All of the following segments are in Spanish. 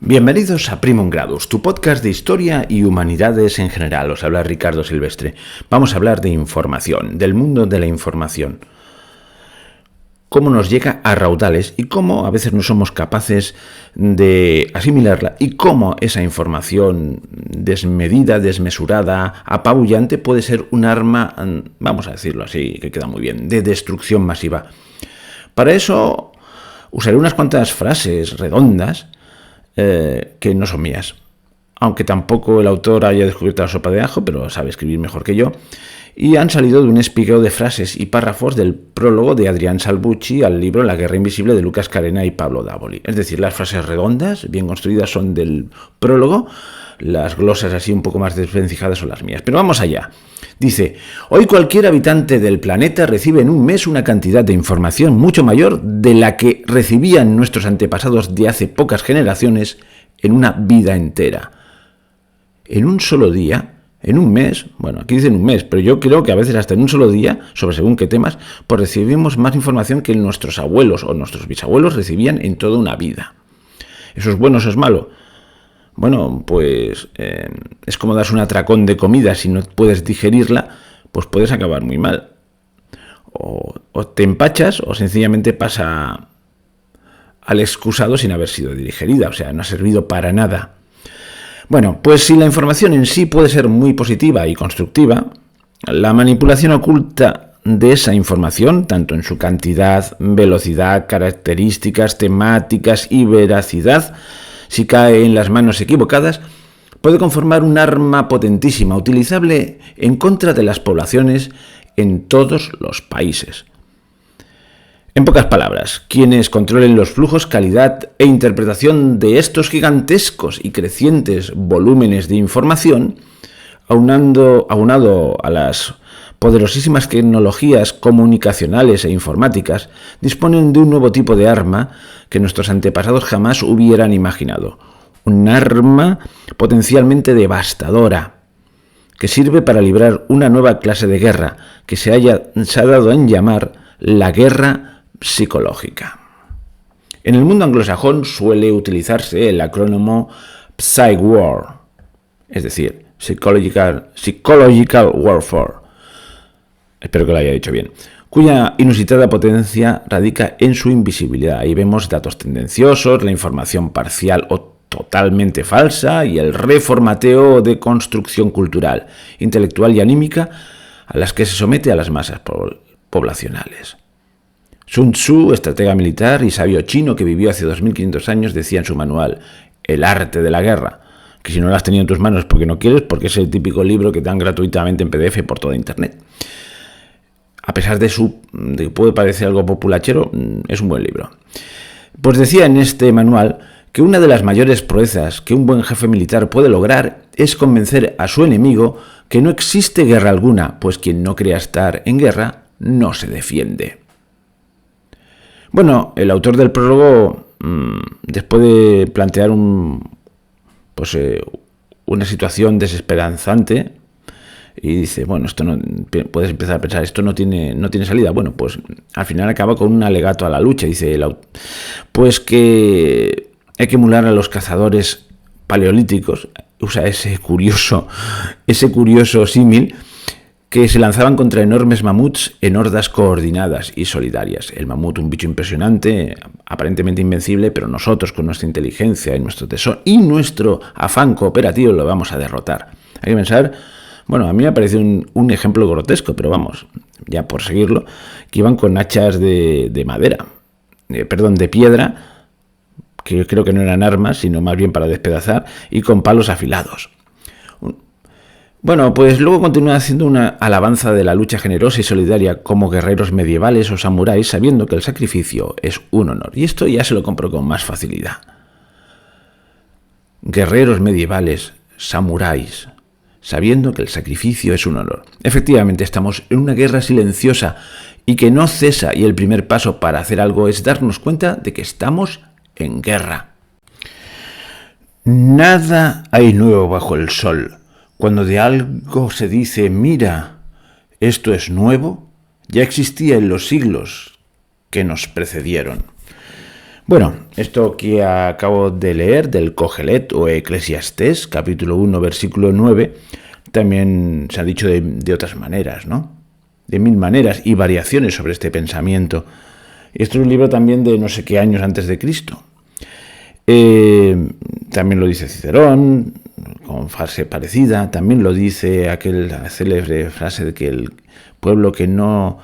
Bienvenidos a Primum Gradus, tu podcast de historia y humanidades en general. Os habla Ricardo Silvestre. Vamos a hablar de información, del mundo de la información. Cómo nos llega a raudales y cómo a veces no somos capaces de asimilarla y cómo esa información desmedida, desmesurada, apabullante puede ser un arma, vamos a decirlo así, que queda muy bien, de destrucción masiva. Para eso usaré unas cuantas frases redondas que no son mías, aunque tampoco el autor haya descubierto la sopa de ajo, pero sabe escribir mejor que yo, y han salido de un espigueo de frases y párrafos del prólogo de Adrián Salvucci al libro La guerra invisible de Lucas Carena y Pablo Dávoli. Es decir, las frases redondas, bien construidas, son del prólogo, las glosas así un poco más desvencijadas son las mías. Pero vamos allá. Dice: hoy cualquier habitante del planeta recibe en un mes una cantidad de información mucho mayor de la que recibían nuestros antepasados de hace pocas generaciones en una vida entera. En un solo día, en un mes, bueno, aquí dicen un mes, pero yo creo que a veces hasta en un solo día, sobre según qué temas, pues recibimos más información que nuestros abuelos o nuestros bisabuelos recibían en toda una vida. ¿Eso es bueno o eso es malo? Bueno, pues es como darse un atracón de comida. Si no puedes digerirla, pues puedes acabar muy mal. O te empachas o sencillamente pasa al excusado sin haber sido digerida. O sea, no ha servido para nada. Bueno, pues si la información en sí puede ser muy positiva y constructiva, la manipulación oculta de esa información, tanto en su cantidad, velocidad, características, temáticas y veracidad, si cae en las manos equivocadas, puede conformar un arma potentísima, utilizable en contra de las poblaciones en todos los países. En pocas palabras, quienes controlen los flujos, calidad e interpretación de estos gigantescos y crecientes volúmenes de información, aunado a las poderosísimas tecnologías comunicacionales e informáticas, disponen de un nuevo tipo de arma que nuestros antepasados jamás hubieran imaginado. Un arma potencialmente devastadora, que sirve para librar una nueva clase de guerra que se ha dado en llamar la guerra psicológica. En el mundo anglosajón suele utilizarse el acrónimo PsyWar, es decir, Psychological Warfare. Espero que lo haya dicho bien. Cuya inusitada potencia radica en su invisibilidad. Ahí vemos datos tendenciosos, la información parcial o totalmente falsa y el reformateo de construcción cultural, intelectual y anímica a las que se somete a las masas poblacionales. Sun Tzu, estratega militar y sabio chino que vivió hace 2500 años, decía en su manual El arte de la guerra, que si no lo has tenido en tus manos porque no quieres, porque es el típico libro que te dan gratuitamente en PDF por toda internet. A pesar de que puede parecer algo populachero, es un buen libro. Pues decía en este manual que una de las mayores proezas que un buen jefe militar puede lograr es convencer a su enemigo que no existe guerra alguna, pues quien no crea estar en guerra no se defiende. Bueno, el autor del prólogo, después de plantear una situación desesperanzante, y dice, bueno, esto no, puedes empezar a pensar, esto no tiene salida. Bueno, pues al final acaba con un alegato a la lucha. Dice, pues que hay que emular a los cazadores paleolíticos, usa ese curioso símil, que se lanzaban contra enormes mamuts en hordas coordinadas y solidarias. El mamut, un bicho impresionante, aparentemente invencible, pero nosotros con nuestra inteligencia y nuestro tesón y nuestro afán cooperativo lo vamos a derrotar. Hay que pensar, bueno, a mí me ha parecido un ejemplo grotesco, pero vamos, ya por seguirlo, que iban con hachas de piedra, que yo creo que no eran armas, sino más bien para despedazar, y con palos afilados. Bueno, pues luego continúa haciendo una alabanza de la lucha generosa y solidaria como guerreros medievales o samuráis, sabiendo que el sacrificio es un honor. Y esto ya se lo compro con más facilidad. Guerreros medievales, samuráis, sabiendo que el sacrificio es un honor. Efectivamente, estamos en una guerra silenciosa y que no cesa, y el primer paso para hacer algo es darnos cuenta de que estamos en guerra. Nada hay nuevo bajo el sol. Cuando de algo se dice, mira, esto es nuevo, ya existía en los siglos que nos precedieron. Bueno, esto que acabo de leer del Cogelet o Eclesiastés, capítulo 1, versículo 9, también se ha dicho de otras maneras, ¿no? De mil maneras y variaciones sobre este pensamiento. Esto es un libro también de no sé qué años antes de Cristo. También lo dice Cicerón, con frase parecida. También lo dice aquella célebre frase de que el pueblo que no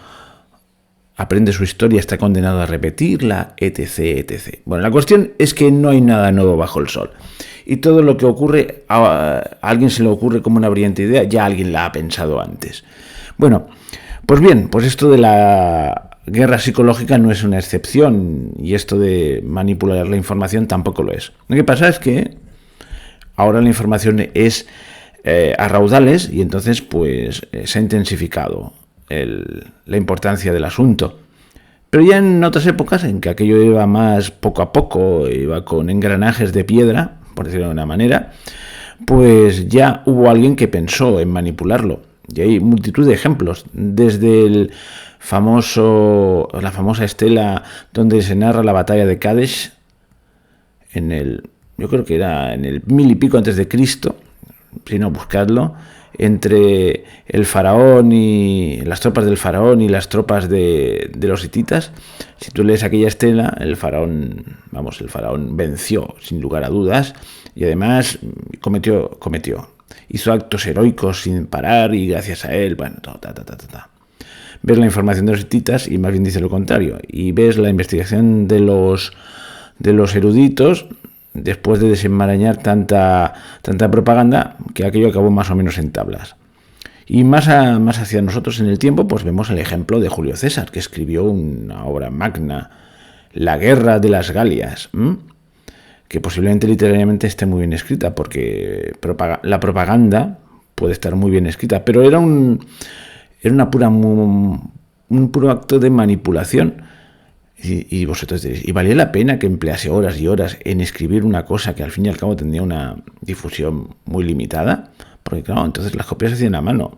aprende su historia está condenado a repetirla, etc., etc. Bueno, la cuestión es que no hay nada nuevo bajo el sol. Y todo lo que ocurre, a alguien se le ocurre como una brillante idea, ya alguien la ha pensado antes. Bueno, pues bien, pues esto de la guerra psicológica no es una excepción, y esto de manipular la información tampoco lo es. Lo que pasa es que ahora la información es a raudales, y entonces pues se ha intensificado la importancia del asunto. Pero ya en otras épocas, en que aquello iba más poco a poco, iba con engranajes de piedra, por decirlo de una manera, pues ya hubo alguien que pensó en manipularlo. Y hay multitud de ejemplos, desde la famosa estela donde se narra la batalla de Kadesh, yo creo que era en el 1000 y pico antes de Cristo, si no, buscadlo, entre el faraón y las tropas del faraón y las tropas de los hititas. Si tú lees aquella estela, el faraón venció sin lugar a dudas, y además hizo actos heroicos sin parar, y gracias a él, bueno, ves la información de los hititas y más bien dice lo contrario, y ves la investigación de los eruditos después de desenmarañar tanta propaganda, que aquello acabó más o menos en tablas. Y más hacia nosotros en el tiempo, pues vemos el ejemplo de Julio César, que escribió una obra magna, La Guerra de las Galias, que posiblemente literariamente esté muy bien escrita, porque la propaganda puede estar muy bien escrita, pero era un puro acto de manipulación. Y vosotros diréis, ¿y valía la pena que emplease horas y horas en escribir una cosa que al fin y al cabo tendría una difusión muy limitada? Porque claro, entonces las copias se hacían a mano.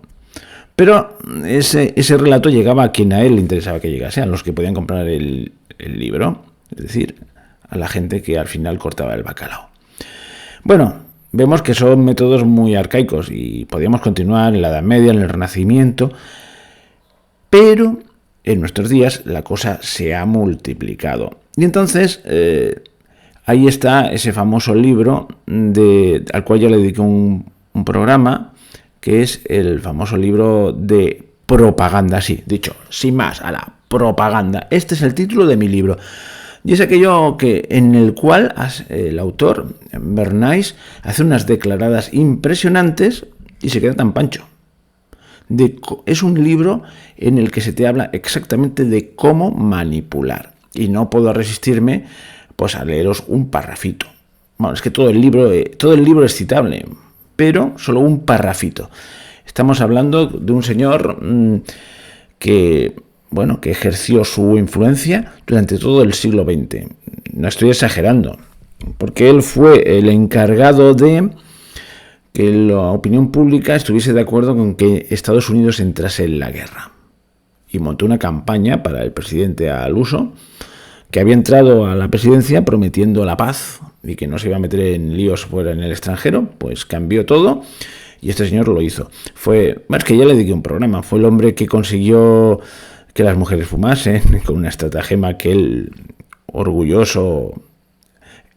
Pero ese relato llegaba a quien a él le interesaba que llegase, a los que podían comprar el libro, es decir, a la gente que al final cortaba el bacalao. Bueno, vemos que son métodos muy arcaicos y podríamos continuar en la Edad Media, en el Renacimiento, pero en nuestros días la cosa se ha multiplicado. Y entonces ahí está ese famoso libro al cual yo le dediqué un programa, que es el famoso libro de propaganda, sí, dicho, sin más, a la propaganda. Este es el título de mi libro. Y es aquello en el cual el autor, Bernays, hace unas declaradas impresionantes y se queda tan pancho. Es un libro en el que se te habla exactamente de cómo manipular. Y no puedo resistirme pues a leeros un parrafito. Bueno, es que todo el libro es citable, pero solo un parrafito. Estamos hablando de un señor que ejerció su influencia durante todo el siglo XX. No estoy exagerando, porque él fue el encargado de que la opinión pública estuviese de acuerdo con que Estados Unidos entrase en la guerra. Y montó una campaña para el presidente al-Uso, que había entrado a la presidencia prometiendo la paz y que no se iba a meter en líos fuera en el extranjero. Pues cambió todo y este señor lo hizo. Más que ya le dediqué un programa, fue el hombre que consiguió que las mujeres fumasen, con una estratagema que él, orgulloso,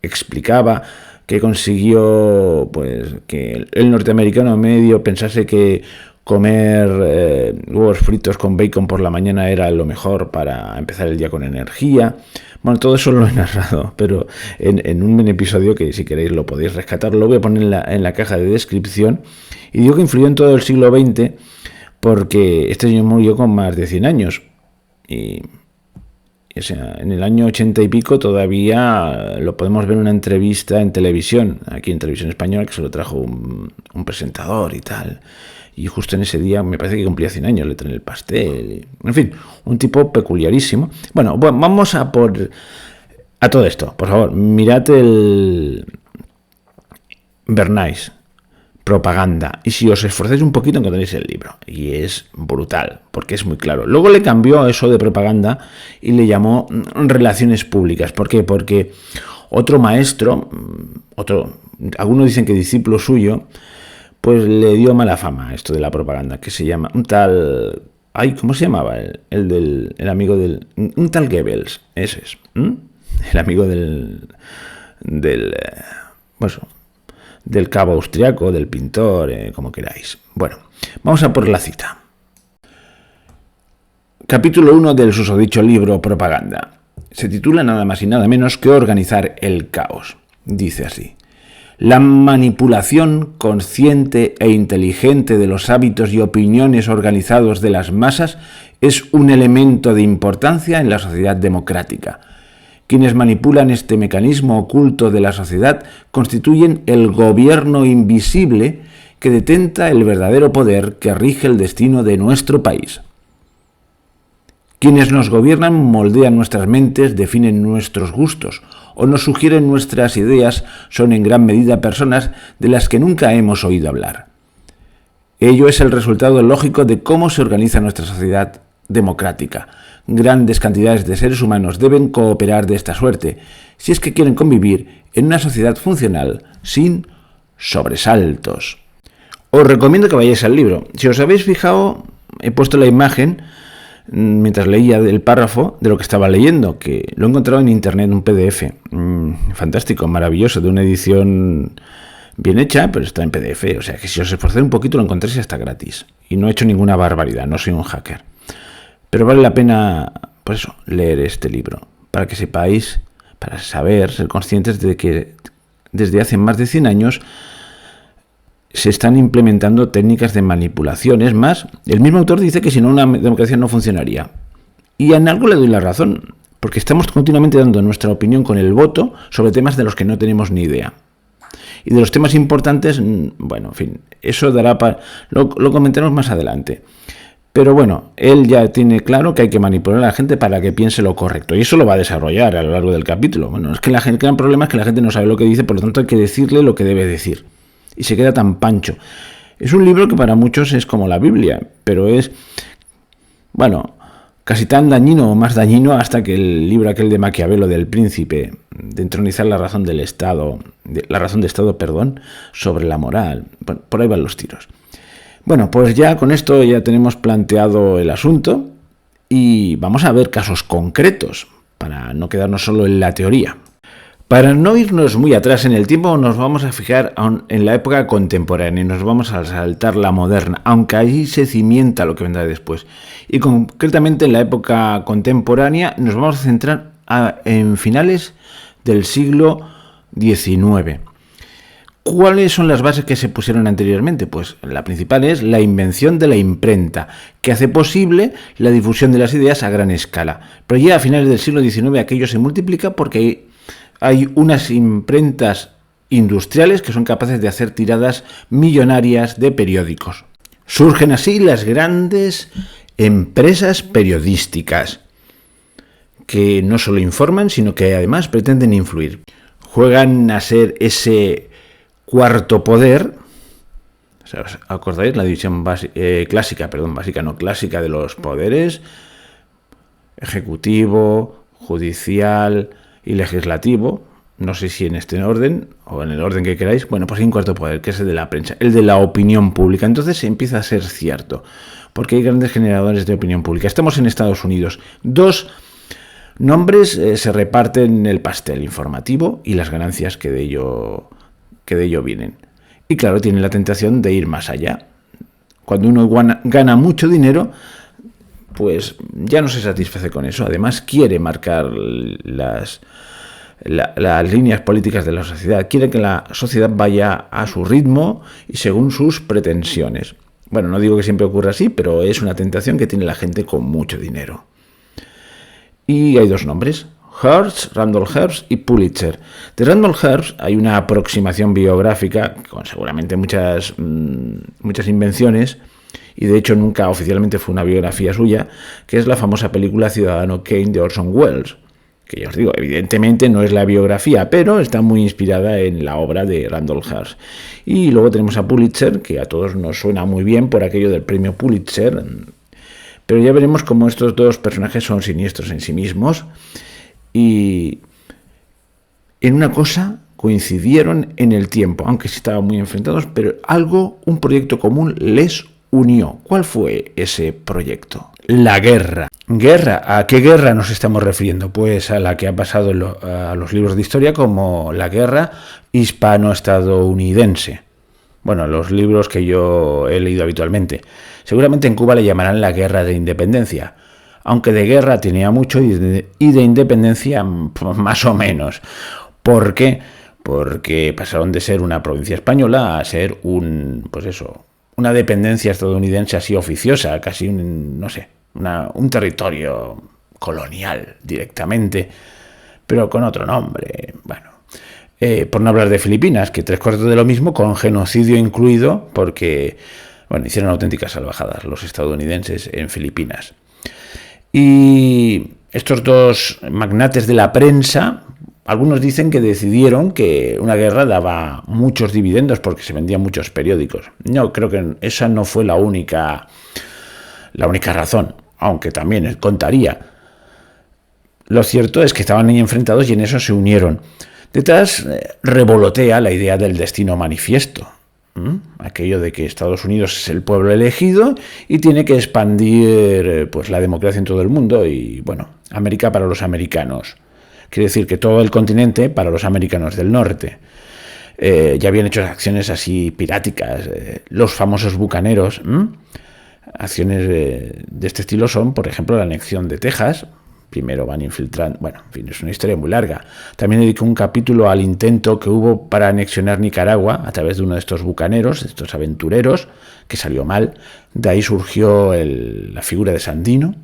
explicaba, que consiguió pues que el norteamericano medio pensase que comer huevos fritos con bacon por la mañana era lo mejor para empezar el día con energía. Bueno, todo eso lo he narrado, pero en un episodio que si queréis lo podéis rescatar, lo voy a poner en la caja de descripción. Y digo que influyó en todo el siglo XX porque este señor murió con más de 100 años. Y o sea, en el año 80 y pico todavía lo podemos ver en una entrevista en televisión, aquí en Televisión Española, que se lo trajo un presentador y tal. Y justo en ese día me parece que cumplía 100 años, le traen el pastel. En fin, un tipo peculiarísimo. Bueno, vamos a todo esto. Por favor, mirad el Bernays. Propaganda. Y si os esforzáis un poquito encontraréis el libro. Y es brutal, porque es muy claro. Luego le cambió eso de propaganda y le llamó relaciones públicas. ¿Por qué? Porque otro maestro, algunos dicen que discípulo suyo, pues le dio mala fama esto de la propaganda, que se llama un tal... Ay, ¿cómo se llamaba? El amigo del... Un tal Goebbels, ese es. El amigo del cabo austriaco, del pintor, como queráis. Bueno, vamos a por la cita. Capítulo 1 del susodicho libro Propaganda. Se titula nada más y nada menos que Organizar el caos. Dice así: la manipulación consciente e inteligente de los hábitos y opiniones organizados de las masas es un elemento de importancia en la sociedad democrática. Quienes manipulan este mecanismo oculto de la sociedad constituyen el gobierno invisible que detenta el verdadero poder que rige el destino de nuestro país. Quienes nos gobiernan moldean nuestras mentes, definen nuestros gustos o nos sugieren nuestras ideas son en gran medida personas de las que nunca hemos oído hablar. Ello es el resultado lógico de cómo se organiza nuestra sociedad democrática. Grandes cantidades de seres humanos deben cooperar de esta suerte, si es que quieren convivir en una sociedad funcional sin sobresaltos. Os recomiendo que vayáis al libro. Si os habéis fijado, he puesto la imagen mientras leía el párrafo de lo que estaba leyendo, que lo he encontrado en internet, un PDF fantástico, maravilloso, de una edición bien hecha, pero está en PDF, o sea que si os esforzáis un poquito lo encontréis hasta gratis. Y no he hecho ninguna barbaridad, no soy un hacker. Pero vale la pena, pues eso, leer este libro, para que sepáis, para saber, ser conscientes de que desde hace más de 100 años se están implementando técnicas de manipulación. Es más, el mismo autor dice que si no una democracia no funcionaría. Y en algo le doy la razón, porque estamos continuamente dando nuestra opinión con el voto sobre temas de los que no tenemos ni idea. Y de los temas importantes, bueno, en fin, eso dará para... Lo comentaremos más adelante. Pero bueno, él ya tiene claro que hay que manipular a la gente para que piense lo correcto. Y eso lo va a desarrollar a lo largo del capítulo. Bueno, es que el gran problema es que la gente no sabe lo que dice, por lo tanto hay que decirle lo que debe decir. Y se queda tan pancho. Es un libro que para muchos es como la Biblia, pero es, bueno, casi tan dañino o más dañino hasta que el libro aquel de Maquiavelo del príncipe, de entronizar la razón del Estado, sobre la moral. Bueno, por ahí van los tiros. Bueno, pues ya con esto ya tenemos planteado el asunto y vamos a ver casos concretos para no quedarnos solo en la teoría. Para no irnos muy atrás en el tiempo, nos vamos a fijar en la época contemporánea y nos vamos a saltar la moderna, aunque ahí se cimienta lo que vendrá después. Y concretamente en la época contemporánea nos vamos a centrar en finales del siglo XIX. ¿Cuáles son las bases que se pusieron anteriormente? Pues la principal es la invención de la imprenta, que hace posible la difusión de las ideas a gran escala. Pero ya a finales del siglo XIX aquello se multiplica porque hay unas imprentas industriales que son capaces de hacer tiradas millonarias de periódicos. Surgen así las grandes empresas periodísticas, que no solo informan, sino que además pretenden influir. Juegan a ser ese cuarto poder. ¿Os acordáis? La división clásica de los poderes: ejecutivo, judicial y legislativo. No sé si en este orden o en el orden que queráis. Bueno, pues hay un cuarto poder, que es el de la prensa, el de la opinión pública. Entonces empieza a ser cierto, porque hay grandes generadores de opinión pública. Estamos en Estados Unidos. Dos nombres se reparten el pastel informativo y las ganancias que de ello vienen. Y claro, tienen la tentación de ir más allá. Cuando uno gana mucho dinero, pues ya no se satisface con eso. Además, quiere marcar las líneas políticas de la sociedad. Quiere que la sociedad vaya a su ritmo y según sus pretensiones. Bueno, no digo que siempre ocurra así, pero es una tentación que tiene la gente con mucho dinero. Y hay dos nombres: Hearst, Randall Hearst y Pulitzer. De Randall Hearst hay una aproximación biográfica con seguramente muchas invenciones, y de hecho nunca oficialmente fue una biografía suya, que es la famosa película Ciudadano Kane de Orson Welles. que ya os digo, evidentemente no es la biografía, pero está muy inspirada en la obra de Randall Hearst. Y luego tenemos a Pulitzer, que a todos nos suena muy bien por aquello del premio Pulitzer, pero ya veremos cómo estos dos personajes son siniestros en sí mismos y en una cosa coincidieron en el tiempo, aunque sí estaban muy enfrentados, pero un proyecto común les unió. ¿Cuál fue ese proyecto? La guerra. ¿Guerra? ¿A qué guerra nos estamos refiriendo? Pues a la que ha pasado a los libros de historia como la guerra hispano-estadounidense. Bueno, los libros que yo he leído habitualmente. Seguramente en Cuba le llamarán la guerra de independencia, aunque de guerra tenía mucho y de independencia más o menos. ¿Por qué? Porque pasaron de ser una provincia española a ser una dependencia estadounidense así oficiosa, casi un territorio colonial directamente, pero con otro nombre. Bueno, por no hablar de Filipinas, que 3/4 de lo mismo, con genocidio incluido, porque hicieron auténticas salvajadas los estadounidenses en Filipinas. Y estos dos magnates de la prensa, algunos dicen que decidieron que una guerra daba muchos dividendos porque se vendían muchos periódicos. No, creo que esa no fue la única razón, aunque también contaría. Lo cierto es que estaban ahí enfrentados y en eso se unieron. Detrás revolotea la idea del destino manifiesto. Aquello de que Estados Unidos es el pueblo elegido y tiene que expandir la democracia en todo el mundo y, América para los americanos. Quiere decir que todo el continente para los americanos del norte. Ya habían hecho acciones así piráticas, los famosos bucaneros. Acciones de este estilo son, por ejemplo, la anexión de Texas. Primero van infiltrando, es una historia muy larga. También dedico un capítulo al intento que hubo para anexionar Nicaragua a través de uno de estos bucaneros, de estos aventureros, que salió mal. De ahí surgió la figura de Sandino.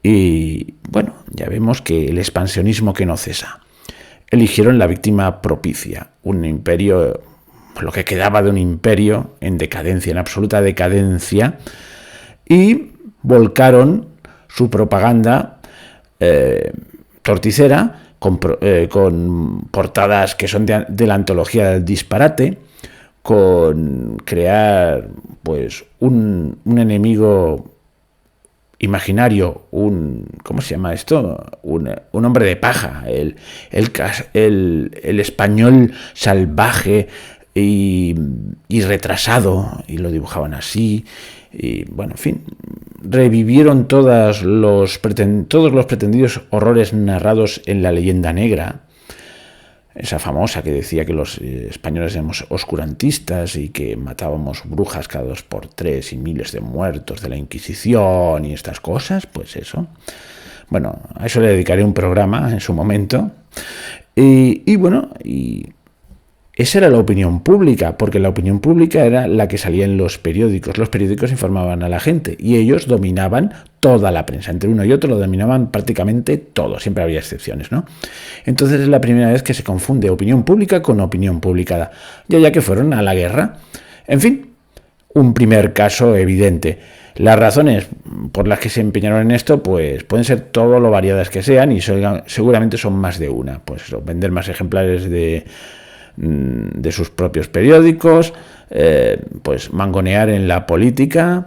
Y ya vemos que el expansionismo que no cesa. Eligieron la víctima propicia, un imperio, lo que quedaba de un imperio en decadencia, en absoluta decadencia, y volcaron su propaganda torticera con portadas que son de la antología del disparate, con crear un enemigo imaginario, ¿cómo se llama esto? Un hombre de paja, el español salvaje y retrasado, y lo dibujaban así, y revivieron todos los pretendidos horrores narrados en la leyenda negra, esa famosa que decía que los españoles éramos oscurantistas y que matábamos brujas cada 2x3 y miles de muertos de la Inquisición y estas cosas, pues eso. A eso le dedicaré un programa en su momento. Y esa era la opinión pública, porque la opinión pública era la que salía en los periódicos. Los periódicos informaban a la gente y ellos dominaban toda la prensa. Entre uno y otro lo dominaban prácticamente todo, siempre había excepciones, ¿no? Entonces es la primera vez que se confunde opinión pública con opinión publicada, ya que fueron a la guerra. En fin, un primer caso evidente. Las razones por las que se empeñaron en esto, pues pueden ser todo lo variadas que sean y seguramente son más de una. Pues vender más ejemplares de sus propios periódicos, mangonear en la política,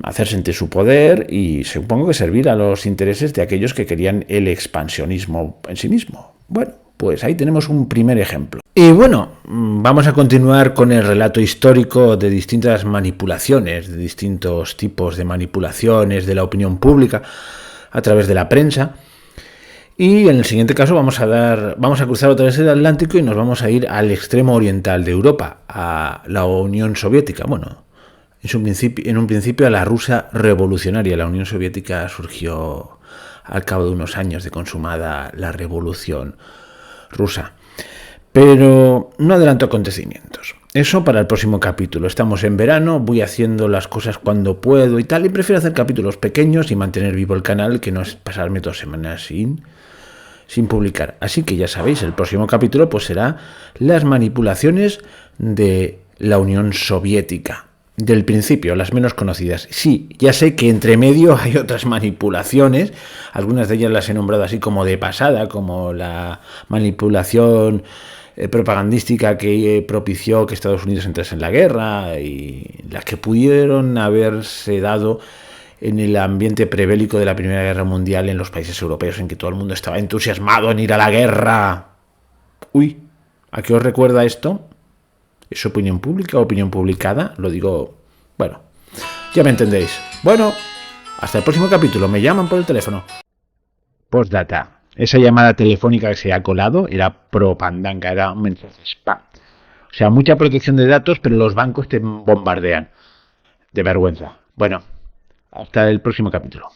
hacer sentir su poder y supongo que servir a los intereses de aquellos que querían el expansionismo en sí mismo. Pues ahí tenemos un primer ejemplo. Y vamos a continuar con el relato histórico de distintas manipulaciones, de distintos tipos de manipulaciones de la opinión pública a través de la prensa. Y en el siguiente caso vamos a cruzar otra vez el Atlántico y nos vamos a ir al extremo oriental de Europa, a la Unión Soviética. En un principio a la Rusia revolucionaria. La Unión Soviética surgió al cabo de unos años de consumada la Revolución Rusa. Pero no adelanto acontecimientos. Eso para el próximo capítulo. Estamos en verano, voy haciendo las cosas cuando puedo y tal, y prefiero hacer capítulos pequeños y mantener vivo el canal, que no es pasarme 2 semanas sin publicar. Así que ya sabéis, el próximo capítulo será las manipulaciones de la Unión Soviética. del principio, las menos conocidas. Sí, ya sé que entre medio hay otras manipulaciones, algunas de ellas las he nombrado así como de pasada, como la manipulación propagandística que propició que Estados Unidos entrase en la guerra y las que pudieron haberse dado en el ambiente prebélico de la Primera Guerra Mundial en los países europeos, en que todo el mundo estaba entusiasmado en ir a la guerra. Uy, ¿a qué os recuerda esto? ¿Es opinión pública o opinión publicada? Lo digo, bueno, ya me entendéis. Bueno, hasta el próximo capítulo. Me llaman por el teléfono. Postdata. Esa llamada telefónica que se ha colado era propaganda, era un mensaje spam. O sea, mucha protección de datos, pero los bancos te bombardean. De vergüenza. Bueno, hasta el próximo capítulo.